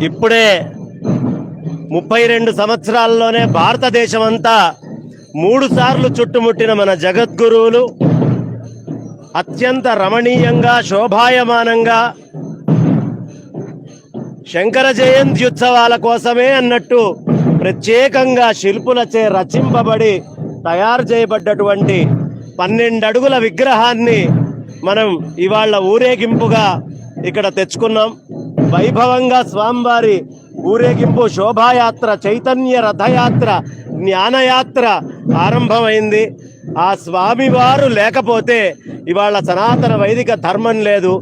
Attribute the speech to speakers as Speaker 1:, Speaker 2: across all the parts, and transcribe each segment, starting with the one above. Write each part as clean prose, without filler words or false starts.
Speaker 1: ఇప్పుడే 32 సంవత్సరాల్లోనే భారతదేశం అంతా 3 సార్లు చుట్టుముట్టిన మన జగద్గురువులు అత్యంత రమణీయంగా శోభాయమానంగా శంకర జయంత్యుత్సవాల కోసమే అన్నట్టు ప్రత్యేకంగా శిల్పులచే రచింపబడి తయారు చేయబడ్డటువంటి 12 అడుగుల విగ్రహాన్ని మనం ఇవాళ ఊరేగింపుగా ఇక్కడ తెచ్చుకున్నాం. వైభవంగా స్వామివారి ఊరేగింపు శోభాయాత్ర, చైతన్య రథయాత్ర, జ్ఞానయాత్ర ఆరంభమైంది. ఆ స్వామివారు లేకపోతే ఇవాళ సనాతన వైదిక ధర్మం లేదు.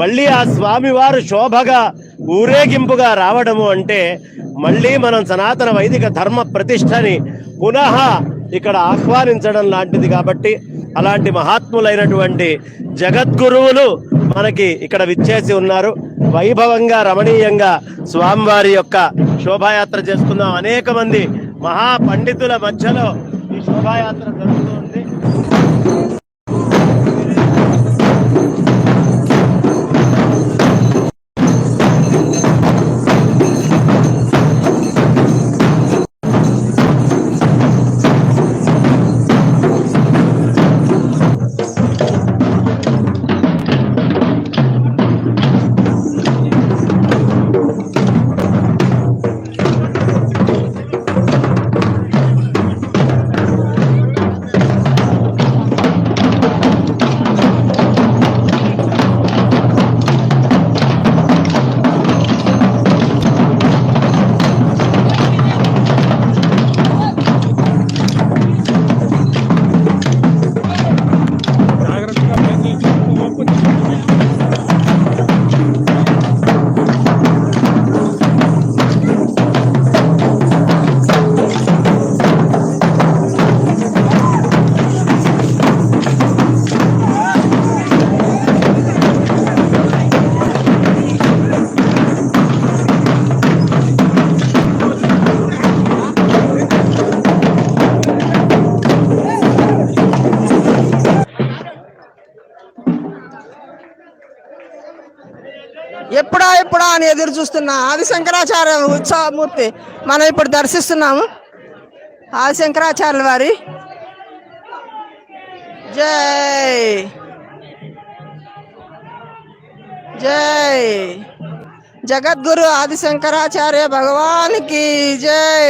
Speaker 1: మళ్ళీ ఆ స్వామివారు శోభగా ఊరేగింపుగా రావడము అంటే మళ్ళీ మనం సనాతన వైదిక ధర్మ ప్రతిష్టని పునః ఇక్కడ ఆహ్వానించడం లాంటిది. కాబట్టి అలాంటి మహాత్ములైనటువంటి జగద్గురువులు మనకి ఇక్కడ విచ్చేసి ఉన్నారు. వైభవంగా రమణీయంగా స్వామివారి యొక్క శోభాయాత్ర చేసుకుందాం. అనేక మంది మహాపండితుల మధ్యలో ఈ శోభాయాత్ర జరుగుతుంది.
Speaker 2: ఎప్పుడా అని ఎదురు చూస్తున్న ఆది శంకరాచార్య ఉత్సవమూర్తి మనం ఇప్పుడు దర్శిస్తున్నాము. ఆది శంకరాచార్యుల వారి జై జై జగద్గురు ఆది శంకరాచార్య భగవానికి జై.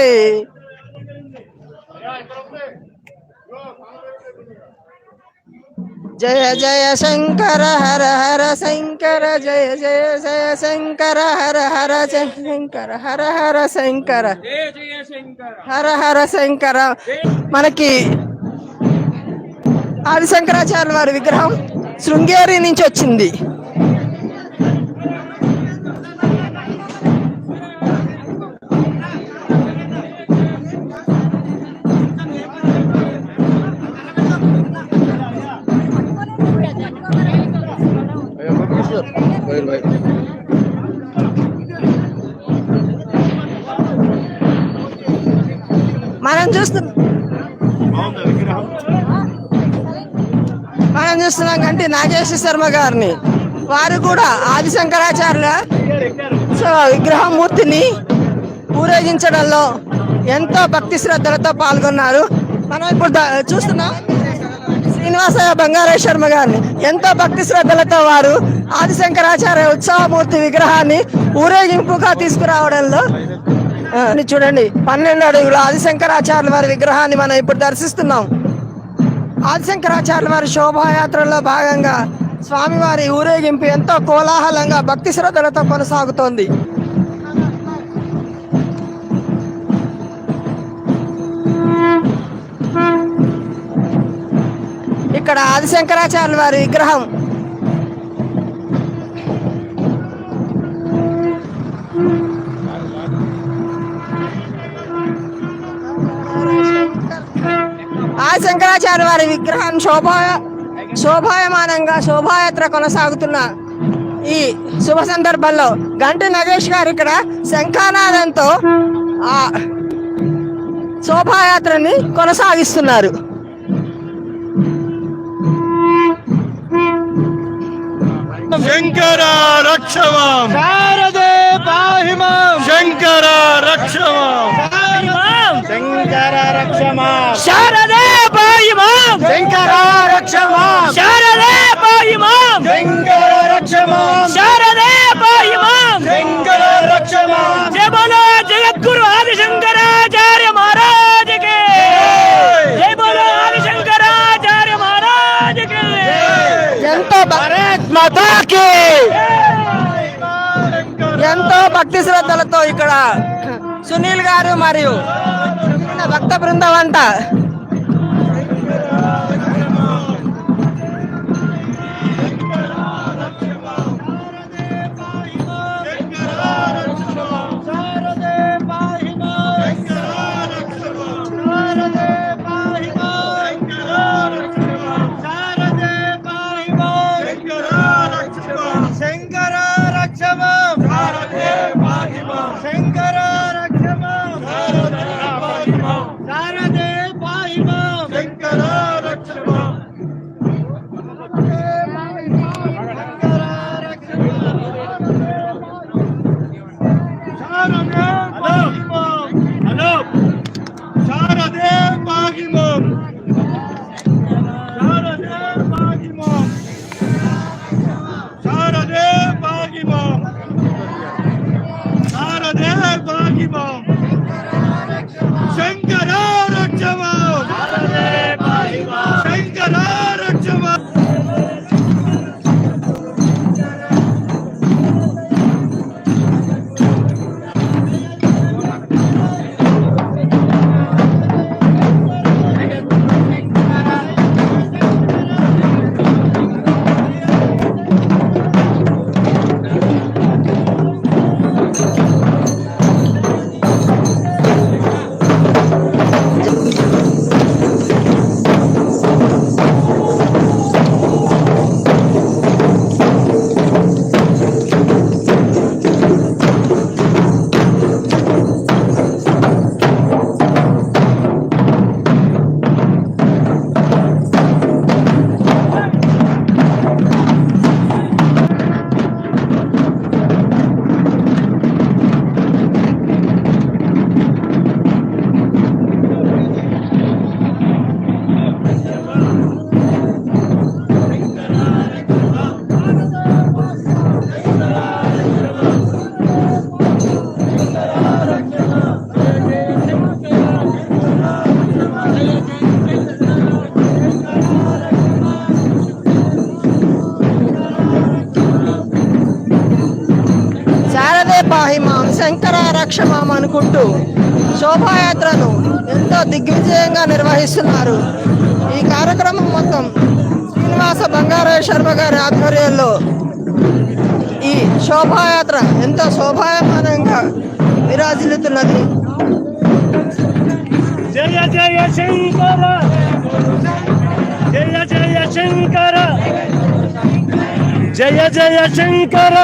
Speaker 2: జయ జయ శంకర హర హర శంకర జయ జయ జయ శంకర హర హర జయ శంకర హర హర శంకర హర హర శంకర. మనకి ఆది శంకరాచార్యుల వారి విగ్రహం శృంగేరి నుంచి వచ్చింది. మనం చూస్తున్నాం గంటి నాగేశ్వర శర్మ గారిని. వారు కూడా ఆది శంకరాచార్యుల విగ్రహం మూర్తిని ఊరేగించడంలో ఎంతో భక్తి శ్రద్ధలతో పాల్గొన్నారు. మనం ఇప్పుడు చూస్తున్నాం శ్రీనివాసయ్య బంగారేశ్వర శర్మ గారిని. ఎంతో భక్తి శ్రద్ధలతో వారు ఆది శంకరాచార్య ఉత్సవమూర్తి విగ్రహాన్ని ఊరేగింపుగా తీసుకురావడంలో చూడండి 12 అడుగుల ఆది శంకరాచార్యుల వారి విగ్రహాన్ని మనం ఇప్పుడు దర్శిస్తున్నాం. ఆది శంకరాచార్యుల వారి శోభాయాత్రలో భాగంగా స్వామివారి ఊరేగింపు ఎంతో కోలాహలంగా భక్తి శ్రద్ధలతో కొనసాగుతోంది. ఇక్కడ ఆది శంకరాచార్యుల వారి విగ్రహం ఆది శంకరాచార్య వారి విగ్రహం శోభాయమానంగా శోభాయాత్ర కొనసాగుతున్న ఈ శుభ సందర్భంలో గంటి నగేష్ గారు ఇక్కడ శంఖానాదంతో ఆ శోభాయాత్రని కొనసాగిస్తున్నారు.
Speaker 3: శంకర రక్షమాం
Speaker 1: శారదే పాహి మాం
Speaker 3: శంకర రక్షమాం
Speaker 1: శంకర రక్షమా
Speaker 2: శారదే పాహి మాం
Speaker 1: శంకర రక్షమా
Speaker 2: శారదే పాహి మాం
Speaker 1: శంకర రక్షమా
Speaker 2: శారదే పాహి మాం
Speaker 1: శంకర రక్షమా
Speaker 2: జయ బోలో జగద్గురు ఆది శంకరాచార్య మహారాజ్ కి జయ బోలో ఆది శంకరాచార్య మహారాజ్ కి
Speaker 1: భారత్ మాతా కీ
Speaker 2: ఎంతో భక్తి శ్రద్ధలతో ఇక్కడ సునీల్ గారు మరియు భక్త బృందం అంతా
Speaker 3: శంకర రక్షమాం శంకర రక్షమాం శారదే పాహి మాం శంకర రక్షమాం శారదే పాహి మాం శారదే పాహి మాం శారదే పాహి మాం శారదే పాహి మాం శంకర రక్షమాం శంకర రక్షమాం
Speaker 2: శారదే పాహి మాం శంకర రక్షమాం అనుకుంటూ శోభాయాత్రను ఎంతో దిగ్విజయంగా నిర్వహిస్తున్నారు. ఈ కార్యక్రమం మొత్తం శ్రీనివాస బంగారయ్య శర్మ గారి ఆధ్వర్యంలో ఈ శోభాయాత్ర ఎంతో శోభాయమానంగా విరాజిల్లుతున్నది.
Speaker 1: జయ జయ శంకర జయ జయ శంకర జయ జయ శంకర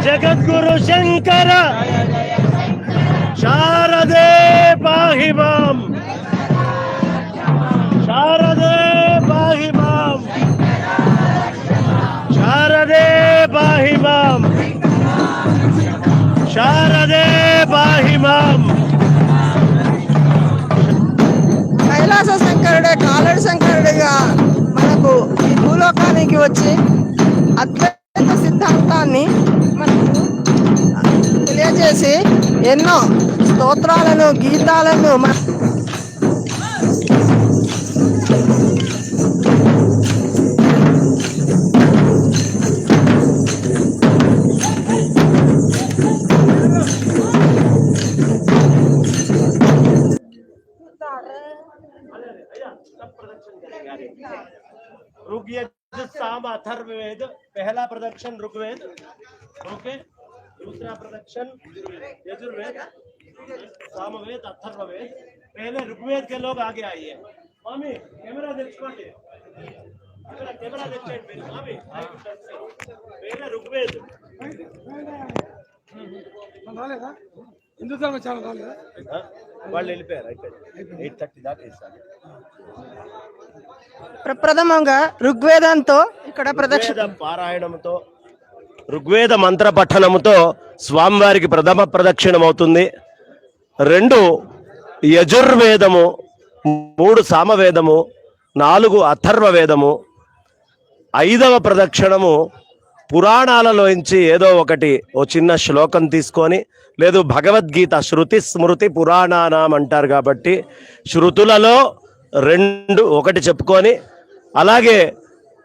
Speaker 1: జగద్గురు శంకర శారదే పాహి మాం శారదే పాహి మాం శారదే పాహి మాం శారదే పాహి మాం
Speaker 2: కైలాస శంకరుడే కాలడి శంకరుడిగా మనకు ఈ భూలోకానికి వచ్చి అద్వైత సిద్ధాంతాన్ని మనకు తెలియజేసి ఎన్నో స్తోత్రాలను గీతాలను
Speaker 1: ऋग्वेद साम अथर्ववेद पहला प्रदक्षिण ऋग्वेद ओके दूसरा प्रदक्षिण यजुर्वेद सामवेद अथर्ववेद पहले ऋग्वेद के लोग आगे आइए मामी कैमरा తెచ్చుకోండి ఇక్కడ కెమెరా తెచ్చేయండి మీరు మామి पहले ऋग्वेद వాళ్ళు వెళ్ళిపోయారు, అయిపోయింది. 8:30 దాకా ఇస్తారు.
Speaker 2: ప్రప్రథమంగా ఋగ్వేదంతో ఇక్కడ ప్రదక్షిణ
Speaker 1: ఋగ్వేద పారాయణంతో, ఋగ్వేద మంత్ర పఠనముతో స్వామివారికి ప్రథమ ప్రదక్షిణం అవుతుంది. 2 యజుర్వేదము, 3 సామవేదము, 4 అథర్వ వేదము. 5వ ప్రదక్షిణము పురాణాలలోంచి ఏదో ఒకటి ఓ చిన్న శ్లోకం తీసుకొని, లేదు భగవద్గీత శృతి స్మృతి పురాణానాం అంటారు కాబట్టి శృతులలో 1 చెప్పుకొని, అలాగే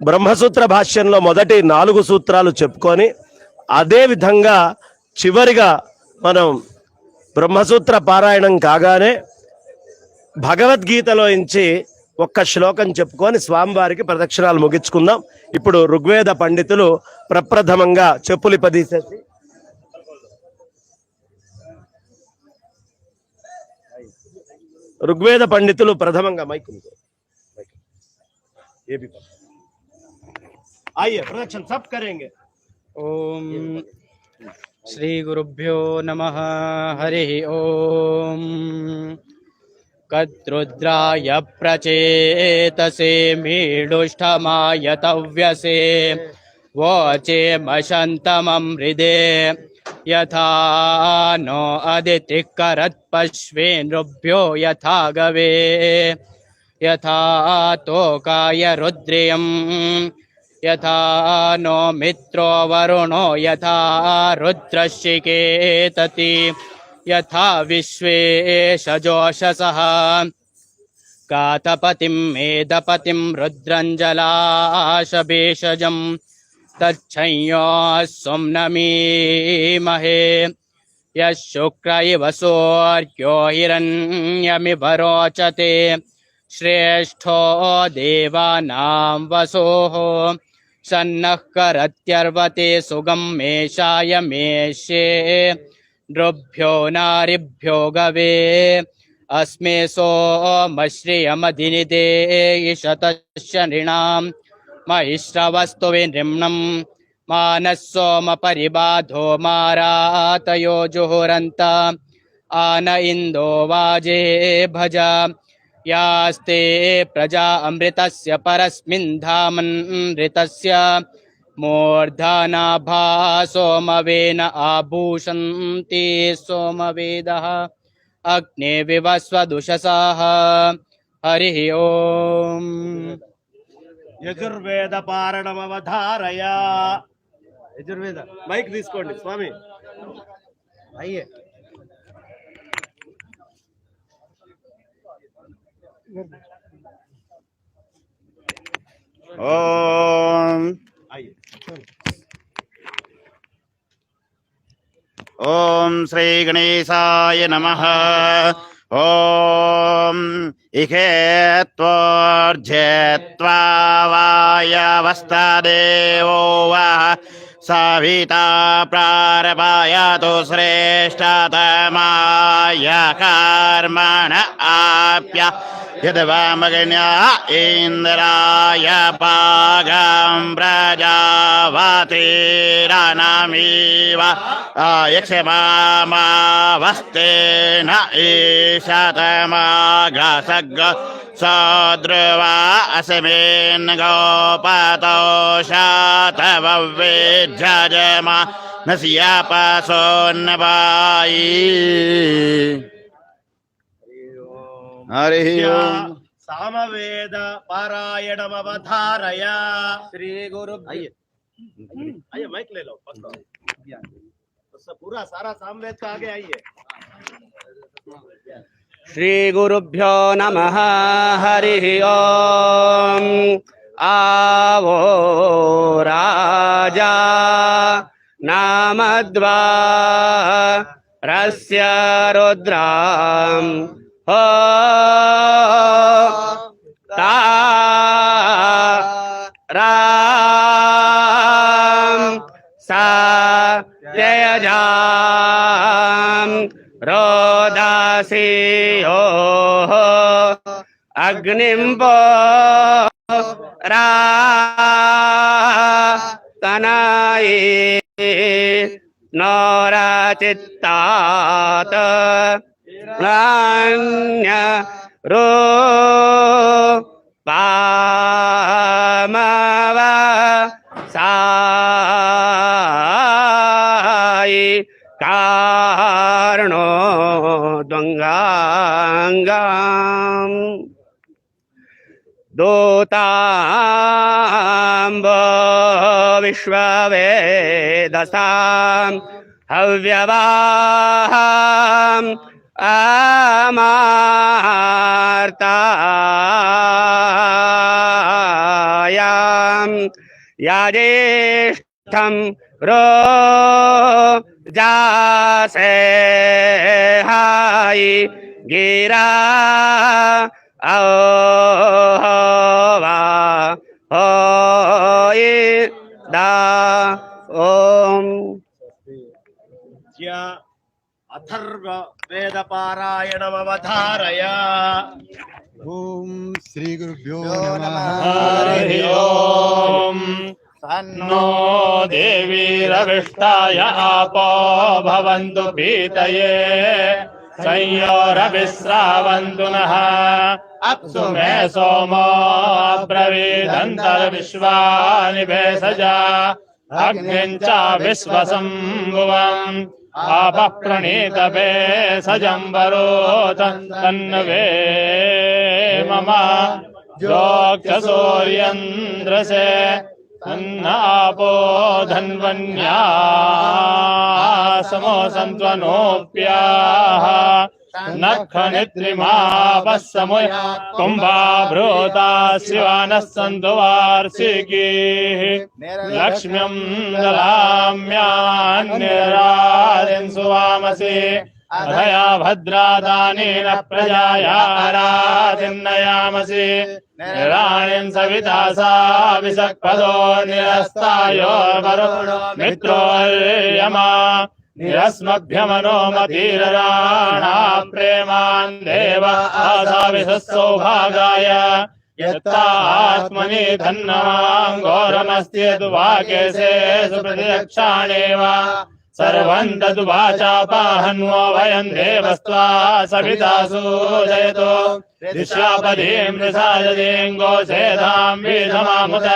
Speaker 1: బ్రహ్మసూత్ర భాష్యంలో మొదటి 4 సూత్రాలు చెప్పుకొని, అదే విధంగా చివరిగా మనం బ్రహ్మసూత్ర పారాయణం కాగానే భగవద్గీతలో నుంచి 1 శ్లోకం చెప్పుకొని స్వామివారికి ప్రదక్షిణాలు ముగించుకుందాం. ఇప్పుడు ఋగ్వేద పండితులు ప్రప్రథమంగా చెప్పులు పదీసేసి ఋగ్వేద పండితులు ప్రథమంగా మైక్ आइए प्रदक्षिण सब करेंगे।
Speaker 4: ओम श्री गुरुभ्यो नमः। हरि ओम। कद्रुद्राय प्रचेतसे मीडुष्टमाय तव्यसे वोचे मशन्तमं हृदे यथा नो अदितिकरत्पश्वेनृभ्यो यथा गवे यथा तोकाय रुद्रियम् यथा नो मित्रो वरुणो यथा रुद्रशिकेतति यथा विश्वे सजोषसः कातपतिं मेदपतिं रुद्रञ्जलाशभेषजं तच्छंयो सुम्नमीमहे यः शुक्र इव सूर्यो हिरण्यमिव रोचते श्रेष्ठो देवानां वसोः सन्नः करत्यर्वते सुगं मेषाय मेष्ये नृभ्यो नारिभ्यो गवे अस्मे सोमश्रियमधिनिदेयिषतस्य नृणां महिश्रवस्तु विनृम्णं मानः सोमपरिबाधो मारातयो जुहुरन्त आन इन्दो वाजे भज यास्ते प्रजा अमृतस्य परस्मिन् धामनृतस्य मूर्धनाभा सोमवेन आभूषन्ति सोमवेदः अग्ने विवस्वदुषसाः। हरिः ओम।
Speaker 1: యజుర్వేద పారణమవధారయ. యజుర్వేద మైక్ తీసుకోండి స్వామి. అయ్యే
Speaker 5: ఓం
Speaker 1: అయ్యే
Speaker 5: ఓం శ్రీ గణేశాయ నమః. ఓం ఇఖేత్వోర్జేత్వా వాయవస్తదేవో వః సవితా ప్రారపాయతు శ్రేష్టతమాయ కర్మణ ఆప్య యద్వామగణ్యా ఇంద్రాయ పాగం ప్రజావతిరనమివ యక్షమామావస్తేన ఈశతమాగసగ్గ సద్రువా అసమేన్ గోపతోషాతవవేజ్జమా నస్యాపసోన్నవాయి. హరి ఓం.
Speaker 1: సామవేద పారాయణమవధారయ.
Speaker 4: श्री गुरु
Speaker 1: आइए आइए माइक ले लो पकड़ो। तो पूरा सारा सामवेद का आगे आइए।
Speaker 4: श्री गुरुभ्यो नमः। हरिः ओम। आवो राजा नामद्वा रस्य रुद्रां हो ता राम सा त्यजाम रोदासी अग्निम्बो रा तनाये नोरा चित्तात् नान्य रो पामव साई कारणो द्वंगांगम दोतांबो विश्ववेदसां हव्यवाहं अमार्तायां याजेष्ठं रो जासे हाई गिरा औवा होई दा ओम
Speaker 1: अथर्व वेद पारायणमवधारय
Speaker 3: ओम श्री गुरुभ्यो नमः
Speaker 1: हरि ओम तन्नो देवी रविष्टाय आपो भवन्तु पीतये संयोरविस्रावन्तु नः अप्सु मे सोमो ब्रवीदन्तर्विश्वानि भेषजा अग्निं च विश्वसम्भुवम् आपः प्रणीत भेषजम्बरो तन्नवे मम जोक्षसूर्यन्द्रसे तन्नापो धन्वन्या समो सन्त्वनोऽप्याः नखनिद्रिमापः समुय कुम्भाभ्रूता शिवानः सन्तु वार्षिकीः लक्ष्म्यं ददाम्यान्निरादिन् सुवामसि अधया भद्रादानेन प्रजाया आराधिन्नयामसि निराणीन् सविता साविषक्पदो निरस्तायो वरुणो मित्रोर्यमा निरस्मभ्यमनोमतिरराणा प्रेमान् देव आसाविषस्सौभागाय यत्तात्मनि धन्नवान् घोरमस्ति यद्वाकेशे सुप्रतिरक्षाणेव सर्वं तद्वाचापाहन्वो वयं देवस्त्वा सविता सूजयतो दिशापदीं निसायदेङ्गोषेधां वीधमामुत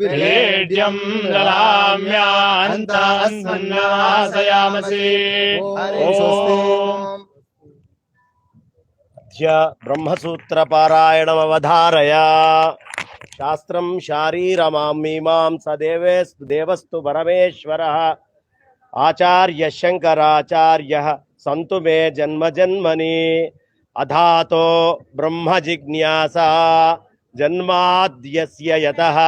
Speaker 1: विलेड्यं ददाम्यान्तान्सन्नासयामसि ब्रह्मसूत्र पारायणमवधारय शास्त्रं शारीरमां मीमां सदेवेस्तु देवस्तु परमेश्वरः आचार्य शंकराचार्यः सन्तु मे जन्म जन्मनि अधातो ब्रह्म जिज्ञासा जन्माद्यस्य यतः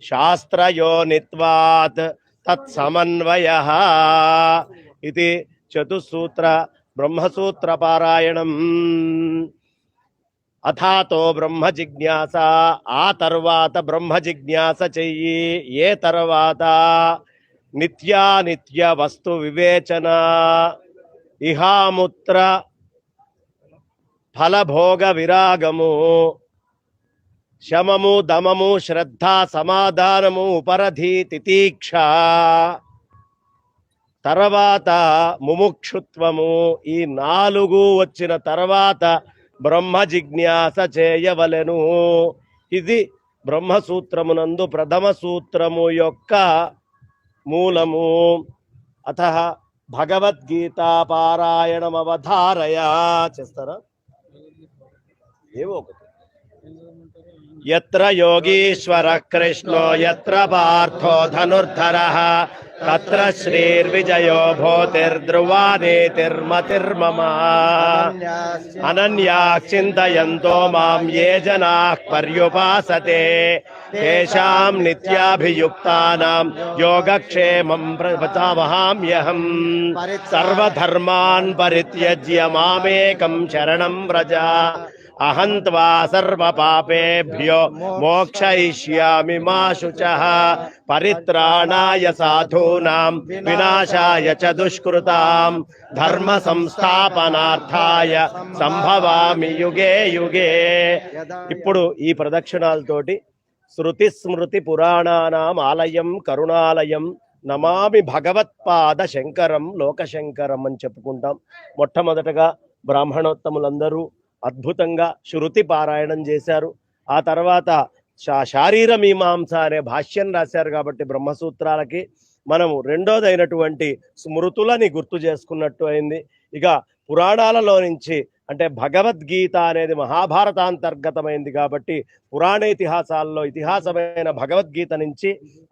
Speaker 1: शास्त्रयोनित्वात् तत्समन्वयः इति चतुस्सूत्र ब्रह्मसूत्र पारायणम् अथातो ब्रह्म जिज्ञासा आ तर्वात ब्रह्म जिज्ञास చెయ్యి ఏ తర్వాత నిత్యానిత్య వస్తు వివేచన ఇహాముత్ర ఫలభోగ విరాగము శమము దమము శ్రద్ధ సమాధానము ఉపరధి తితీక్ష తర్వాత ముముక్షుత్వము ఈ నాలుగు వచ్చిన తర్వాత బ్రహ్మ జిజ్ఞాస చేయవలెను. ఇది బ్రహ్మసూత్రమునందు ప్రథమ సూత్రము యొక్క మూలము. అతః భగవద్గీతా పారాయణమవధారయ చేస్తారా ఏవో ఒకటి. यत्र योगीश्वर कृष्णो यत्र पार्थो धनुर्धरः तत्र श्रीर्विजयो भूतिर्ध्रुवा नीतिर्मतिर्मम अनन्याः चिन्तयन्तो मां ये जनाः पर्युपासते तेषां नित्याभियुक्तानां योगक्षेमं प्रवहाम्यहम् सर्वधर्मान् परित्यज्य मामेकं शरणं व्रज अहं त्वा सर्वपापेभ्यो मोक्षयिष्यामि मा शुचः परित्राणाय साधूनां विनाशाय च दुष्कृतां धर्म संस्थापनार्थाय संभवामि युगे युगे. ఇప్పుడు ఈ ప్రదక్షిణాలతోటి శృతి స్మృతి పురాణానాం ఆలయం కరుణాలయం నమామి భగవత్పాద శంకరం లోకశంకరం అని చెప్పుకుంటాం. మొట్టమొదటగా బ్రాహ్మణోత్తములందరూ అద్భుతంగా శృతి పారాయణం చేశారు. ఆ తర్వాత శారీర మీమాంస అనే భాష్యం రాశారు. కాబట్టి బ్రహ్మసూత్రాలకి మనము రెండోదైనటువంటి స్మృతులని గుర్తు చేసుకున్నట్టు అయింది. ఇక పురాణాలలో నుంచి అంటే భగవద్గీత అనేది మహాభారతాంతర్గతమైంది కాబట్టి పురాణ ఇతిహాసాల్లో ఇతిహాసమైన భగవద్గీత నుంచి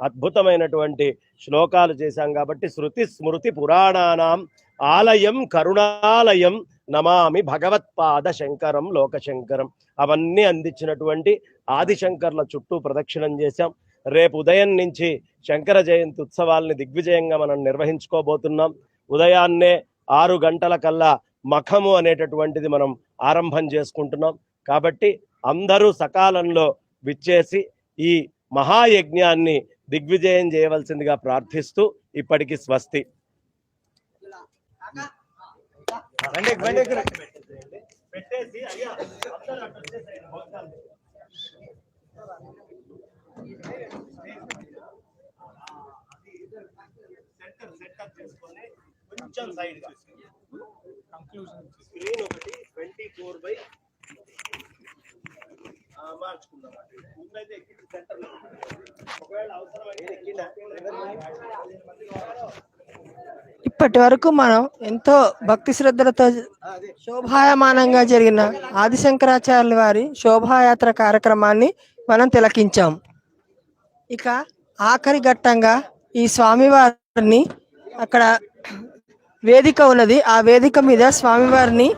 Speaker 1: అద్భుతమైనటువంటి శ్లోకాలు చేశాం. కాబట్టి శృతి స్మృతి పురాణానాం ఆలయం కరుణాలయం నమామి భగవత్పాద శంకరం లోకశంకరం అవన్నీ అందించినటువంటి ఆదిశంకర్ల చుట్టూ ప్రదక్షిణం చేశాం. రేపు ఉదయం నుంచి శంకర జయంతి ఉత్సవాల్ని దిగ్విజయంగా మనం నిర్వహించుకోబోతున్నాం. ఉదయాన్నే 6 గంటల కల్లా మఖము అనేటటువంటిది మనం ఆరంభం చేసుకుంటున్నాం. కాబట్టి అందరూ సకాలంలో విచ్చేసి ఈ మహాయజ్ఞాన్ని దిగ్విజయం చేయవలసిందిగా ప్రార్థిస్తూ ఇప్పటికి స్వస్తి. పెట్టేసి అయ్యా అందరూ అటు వచ్చేసేయండి, భోజనాలు. సెంటర్ చేసుకొని కొంచెం సైడ్ గా స్క్రీన్ ఒకటి 24/, మార్చుకుందాం. ముందైతే ఎక్కి సెంటర్ ఒకవేళ అవసరమైతే
Speaker 2: ఇప్పటి వరకు మనం ఎంతో భక్తి శ్రద్ధలతో శోభాయమానంగా జరిగిన ఆదిశంకరాచార్యుల వారి శోభాయాత్ర కార్యక్రమాన్ని మనం తిలకించాం. ఇక ఆఖరి ఘట్టంగా ఈ స్వామివారిని అక్కడ వేదిక ఉన్నది, ఆ వేదిక మీద స్వామివారిని